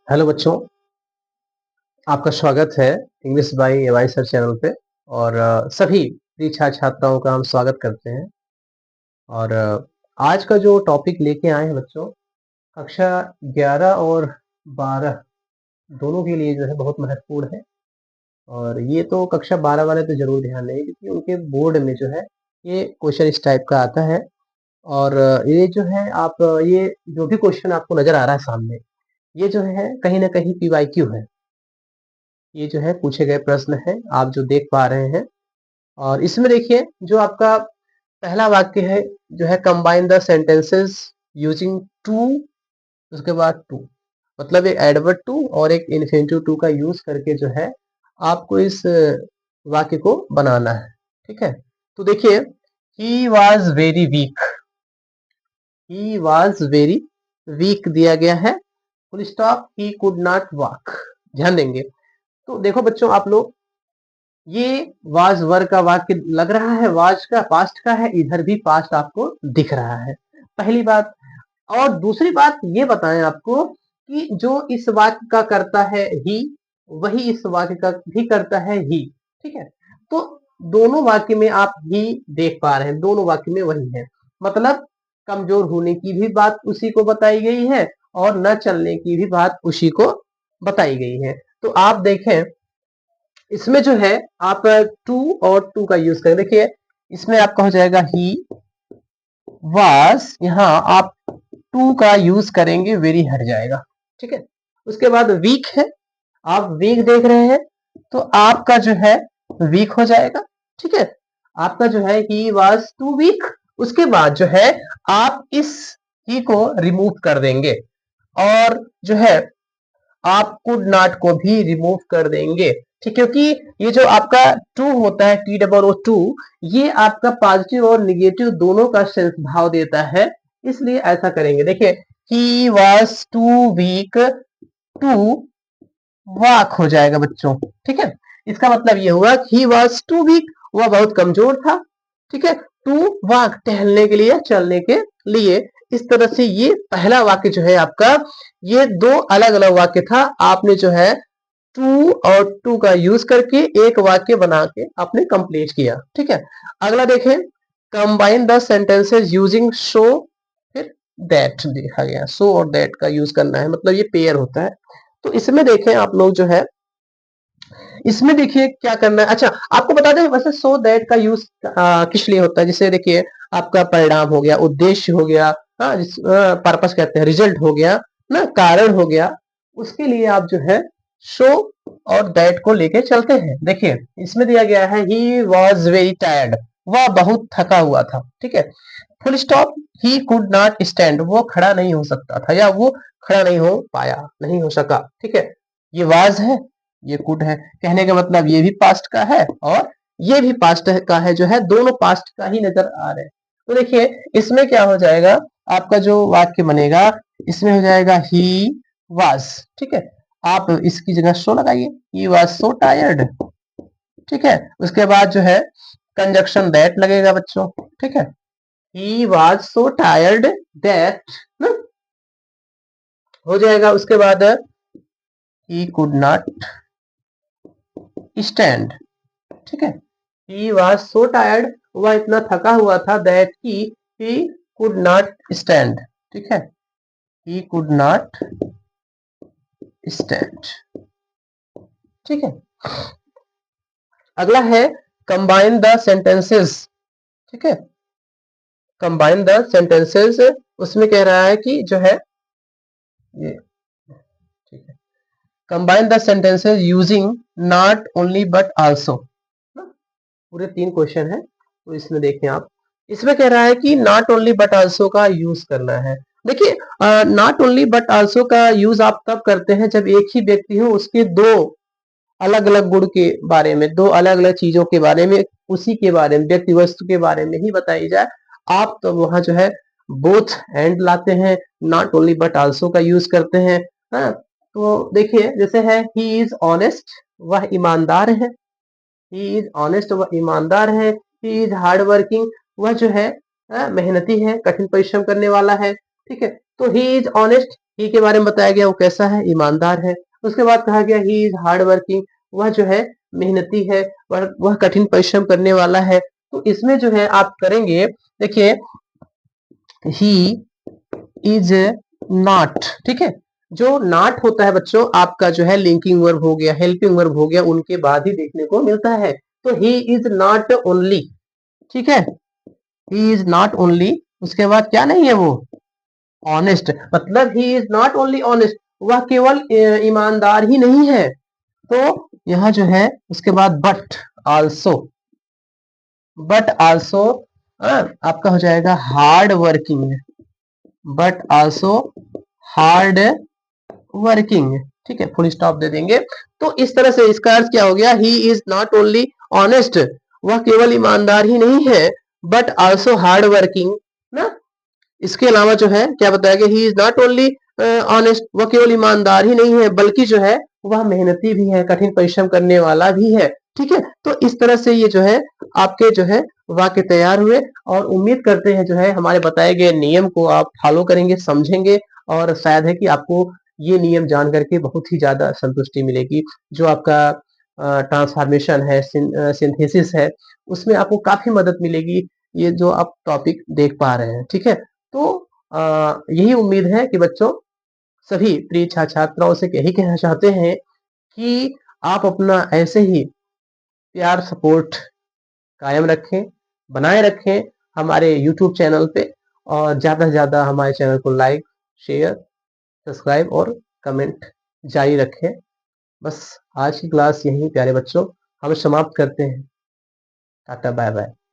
Hello बच्चों, आपका स्वागत है इंग्लिश बाय एवाई सर चैनल पे। और सभी प्रिय छात्र छात्राओं का हम स्वागत करते हैं। और आज का जो टॉपिक लेके आए हैं बच्चों, कक्षा 11 और 12 दोनों के लिए जो है बहुत महत्वपूर्ण है। और ये तो कक्षा 12 वाले तो जरूर ध्यान देंगे, क्योंकि उनके बोर्ड में जो है ये क्वेश्चन इस टाइप का आता है। और ये जो है आप ये जो भी क्वेश्चन आपको नजर आ रहा है सामने, ये जो है कहीं ना कहीं पीवाईक्यू है। ये जो है पूछे गए प्रश्न है, आप जो देख पा रहे हैं। और इसमें देखिए जो आपका पहला वाक्य है, जो है combine the sentences using too, उसके बाद टू, मतलब एक एडवर्ब टू और एक इन्फिनेटिव टू का यूज करके जो है आपको इस वाक्य को बनाना है। ठीक है, तो देखिए, he was very weak, he was very weak दिया गया है, full stop, he could not walk. ध्यान देंगे तो देखो बच्चों, आप लोग ये वाज वर का वाक्य लग रहा है, वाज का पास्ट का है, इधर भी पास्ट आपको दिख रहा है, पहली बात। और दूसरी बात ये बताएं आपको कि जो इस वाक्य का करता है ही, वही इस वाक्य का भी करता है ही। ठीक है, तो दोनों वाक्य में आप ही देख पा रहे हैं, दोनों वाक्य में वही है। मतलब कमजोर होने की भी बात उसी को बताई गई है और न चलने की भी बात उसी को बताई गई है। तो आप देखें, इसमें जो है आप टू और टू का यूज करें। देखिए, इसमें आपका हो जाएगा ही वाज, यहाँ आप टू का यूज करेंगे, वेरी हट जाएगा। ठीक है, उसके बाद वीक है, आप वीक देख रहे हैं, तो आपका जो है वीक हो जाएगा। ठीक है, आपका जो है ही वाज टू वीक। उसके बाद जो है आप इस ही को रिमूव कर देंगे, और जो है आप कुड नॉट को भी रिमूव कर देंगे। ठीक, क्योंकि ये जो आपका टू होता है, टी डबल ओ टू, ये आपका पॉजिटिव और निगेटिव दोनों का सेंस भाव देता है, इसलिए ऐसा करेंगे। देखिए, he was too weak to walk हो जाएगा बच्चों। ठीक है, इसका मतलब ये हुआ ही वॉज टू वीक, वह बहुत कमजोर था। ठीक है, टू वॉक टहलने के लिए, चलने के लिए। इस तरह से ये पहला वाक्य जो है आपका, ये दो अलग अलग वाक्य था, आपने जो है टू और टू का यूज करके एक वाक्य बना के आपने कंप्लीट किया। ठीक है, अगला देखें, combine the sentences using so, फिर दैट देखा गया, सो और दैट का यूज करना है, मतलब ये पेयर होता है। तो इसमें देखें आप लोग जो है, इसमें देखिए क्या करना है। अच्छा, आपको बता दें वैसे सो दैट का यूज किस लिए होता है। जैसे देखिए, आपका परिणाम हो गया, उद्देश्य हो गया, पर्पस कहते हैं, रिजल्ट हो गया ना, कारण हो गया, उसके लिए आप जो है सो और दैट को लेके चलते हैं। देखिए, इसमें दिया गया है ही वॉज वेरी टायर्ड, वह बहुत थका हुआ था। ठीक है, full stop, he could not stand, वो खड़ा नहीं हो सकता था, या वो खड़ा नहीं हो पाया, नहीं हो सका। ठीक है, ये वाज है, ये कुड है, कहने का मतलब ये भी पास्ट का है और ये भी पास्ट का है, जो है दोनों पास्ट का ही नजर आ रहे हैं। तो देखिए, इसमें क्या हो जाएगा, आपका जो वाक्य बनेगा, इसमें हो जाएगा ही वाज। ठीक है, आप इसकी जगह सो लगाइए, ही वाज सो टायर्ड। ठीक है, उसके बाद जो है कंजक्शन दैट लगेगा बच्चों। ठीक है, he was so tired that हो जाएगा। उसके बाद ही कुड नॉट स्टैंड। ठीक है, ही वॉज सो टायर्ड, वह इतना थका हुआ था, that he could not stand. ठीक है, ही कुड नॉट स्टैंड। ठीक है, अगला है कंबाइन द सेंटेंसेस। ठीक है, कंबाइन द सेंटेंसेस, उसमें कह रहा है कि जो है ये, ठीक है, combine the sentences using not only but also. पूरे 3 क्वेश्चन है, तो इसमें देखें आप, इसमें कह रहा है कि नॉट ओनली बट आल्सो का यूज करना है। देखिए, नॉट ओनली बट आल्सो का यूज आप तब करते हैं जब एक ही व्यक्ति हो, उसके दो अलग अलग गुण के बारे में, दो अलग अलग चीजों के बारे में, उसी के बारे में, व्यक्ति वस्तु के बारे में ही बताई जाए। आप तो वहां जो है बोथ एंड लाते हैं, नॉट ओनली बट आल्सो का यूज करते हैं। हाँ, तो देखिए, जैसे है ही इज ऑनेस्ट, वह ईमानदार है, ही इज ऑनेस्ट, वह ईमानदार है। ही इज हार्ड वर्किंग, वह जो है मेहनती है, कठिन परिश्रम करने वाला है। ठीक है, तो ही इज ऑनेस्ट, ही के बारे में बताया गया वो कैसा है, ईमानदार है। उसके बाद कहा गया ही इज हार्ड वर्किंग, वह जो है मेहनती है, वह कठिन परिश्रम करने वाला है। तो इसमें जो है आप करेंगे, देखिए ही इज नॉट, ठीक है। जो नॉट होता है बच्चों आपका जो है लिंकिंग वर्ब हो गया, हेल्पिंग वर्ब हो गया, उनके बाद ही देखने को मिलता है। तो ही इज नॉट ओनली, ठीक है, ही इज नॉट ओनली, उसके बाद क्या नहीं है वो, ऑनेस्ट, मतलब he is not only honest, वह केवल ईमानदार ही नहीं है। तो यह जो है उसके बाद बट आल्सो आपका हो जाएगा hard working, but also hard working, ठीक है, फुल स्टॉप दे देंगे। तो इस तरह से इसका अर्थ क्या हो गया, he is not only honest, वह केवल ईमानदार ही नहीं है, बट आल्सो हार्ड वर्किंग ना। इसके अलावा जो है क्या बताया गया, he is not only honest, वह केवल ईमानदार ही नहीं है बल्कि जो है वह मेहनती भी है, कठिन परिश्रम करने वाला भी है, ठीक है। तो इस तरह से ये जो है आपके जो है वाक्य तैयार हुए, और उम्मीद करते हैं जो है हमारे बताए गए नियम को आप फॉलो करेंगे, समझेंगे, और शायद है कि आपको ये नियम जान करके बहुत ही ज्यादा संतुष्टि मिलेगी। जो आपका ट्रांसफॉर्मेशन है, सिंथेसिस है, उसमें आपको काफी मदद मिलेगी, ये जो आप टॉपिक देख पा रहे हैं, ठीक है। तो यही उम्मीद है कि बच्चों सभी प्रिय छात्राओं से यही कहना चाहते हैं कि आप अपना ऐसे ही प्यार सपोर्ट कायम रखें, बनाए रखें हमारे YouTube चैनल पे, और ज़्यादा से ज़्यादा हमारे चैनल को लाइक, शेयर, सब्सक्राइब और कमेंट जारी रखें। बस आज की क्लास यहीं प्यारे बच्चों हम समाप्त करते हैं। Tata bye bye.